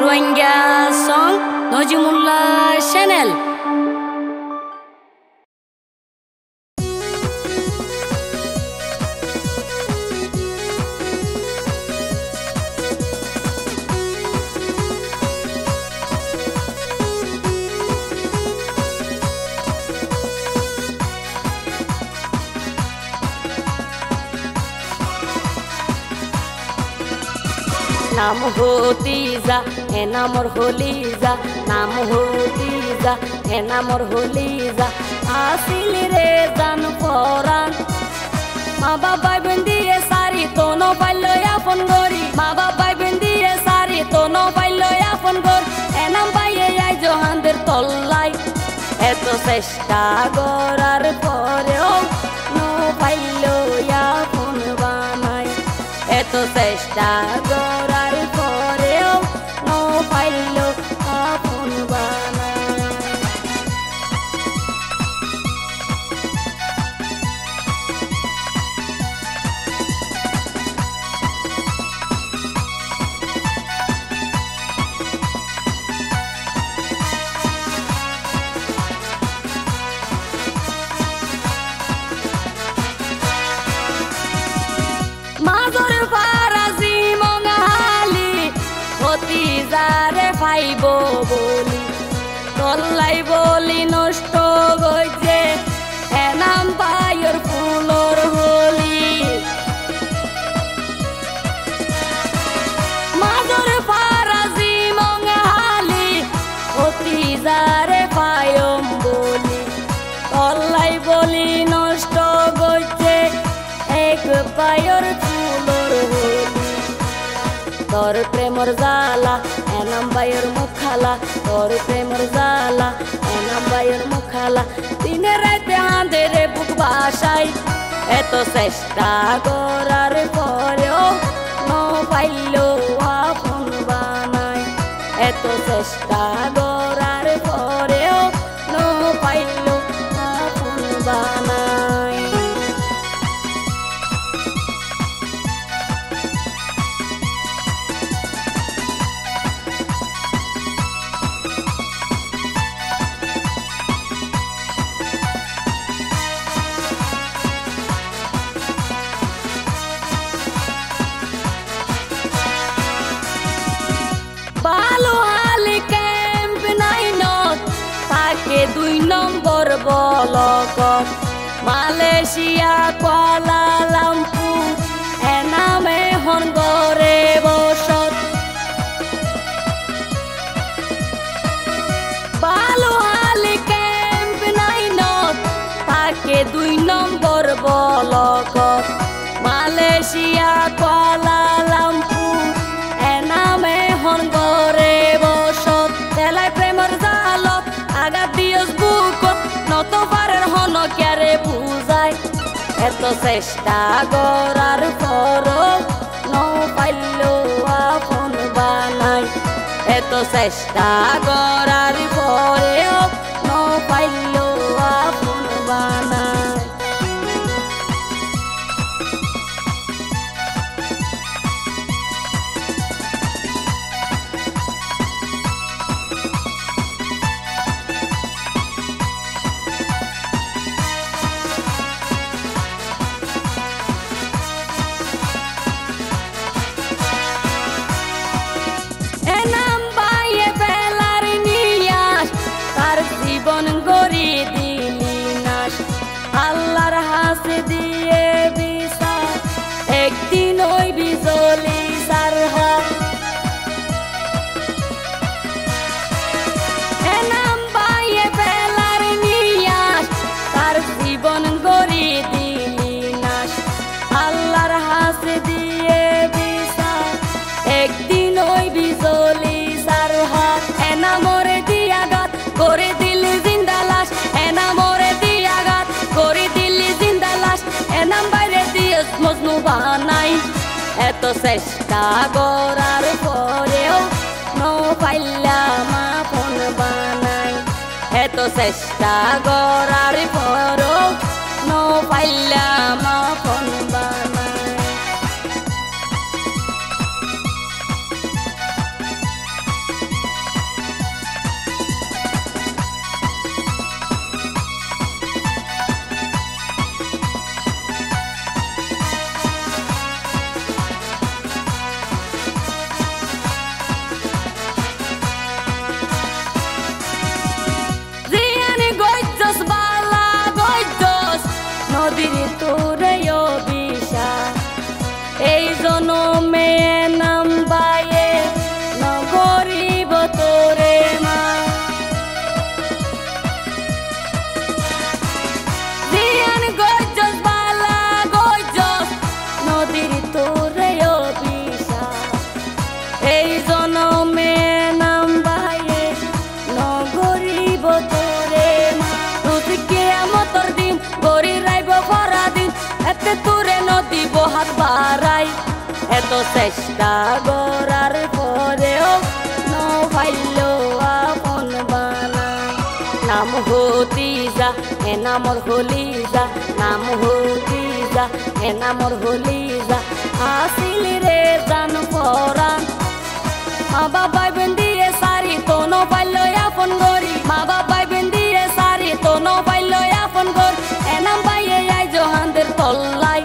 Rohingya song Nojimullah channel. নাম হতিজা এ নামর হলিজা নাম হতিজা এ নামর হলিজা আসিল রে জান পরান মা বাবাই বন্দিয়ে সারি তো ন পাইল আপন গরি মা বাবাই বন্দিয়ে সারি তো ন পাইল আপন গর এ নাম পাইয়ে আই জহানদের তল্লাই এত চেষ্টা করার পরেও ন পাইল আপন বানাই এত চেষ্টা করার পরেও ন পাইল আপন বানাই মাজর ফারাজি মঙালি হতিজারে পাইব বলি তল্লাই বলি নষ্ট গইছে এ নাম পায়র ফুলর হলি মাজর ফারাজি মঙালি হতিজারে পায়ম বলি তল্লাই বলি নষ্ট গইছে এক পায়র ফুলর হলি তোর প্রেমর জালা এনাম বাইর মুখালা তোর প্রেমর জালা এনাম বাইর মুখালা দিনে রাতে আঁধেরে বুক বাসাই এত চেষ্টা করার পরেও ন পাইল আপন বানাই এত চেষ্টা করার পরেও ন পাইল আপন বানাই ভালো হালি ক্যাম্প নাইনত তাকে 2 নম্বর বলকত মালয়েশিয়া কুয়ালালামপুর এ নামে হন গরে বসত ভালো হালি ক্যাম্প নাইনত তাকে 2 নম্বর বলকত মালয়েশিয়া কুয়ালালামপুর এ নামে হন গরে বসত তেলাই প্রেমর জালত আঘাত দিয়স বুকত নত পারের হন ক্যারে বুঝাই এত চেষ্টা করার পরও ন পাইল আপন বানাই এত চেষ্টা করার পরেও ন পাইল আপন বানাই জীবন গড়ি দিলি নাশ আল্লাহর হাসে দিয়ে বিচার একদিন ওই বিজলি সার হাত এ নাম পাইয়ে ফেলার নিয়াস তার জীবন গড়ি দিলি নাশ আল্লাহর হাসে দিয়ে বিচার একদিন ওই বিজলি সার হাত এ নামরে দিয়া গাত করে দিলি জিন্দা লাশ এনা মরে দিয়া গাত করে দিলি জিন্দা লাশ এনাম বাইরে দিয়স মজনু বানাই এত চেষ্টা করার পরেও ন পাইলাম আপন বানাই এত চেষ্টা করার পরেও ন পাইলাম আপন বানাই নদীর তোরে অভিশাপ এই জনমে নাম বাইয়ে নগরিব তোরে মা দিয়ান গজস বালা গজস নদীর তোরে অভিশাপ এই জনমে নাম বাইয়ে নগরিব তোরে মা রোজ কিয়ামতর দিন গরি রাইব পরাদিন এতে তোরে নদী বহাত বাড়াই এত চেষ্টা করার পরেও নভাইল আপন বানাই নাম হতি যা এ নামর হলি যা নাম হতি যা এ নামর হলি যা আসিল রে জান পরাণ মা বাবাই বেন্দিয়ে সারি তো নভাইল আপন গরি মা বাবাই বেন্দিয়ে সারি তো নভাইল আপন গরি এ নাম বাইয়ে আই জহানদের তল্লাই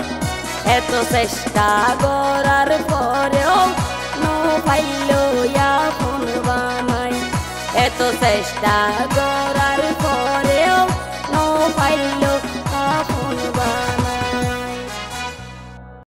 এত চেষ্টা করার পরেও নভাইল আপন বানাই এত চেষ্টা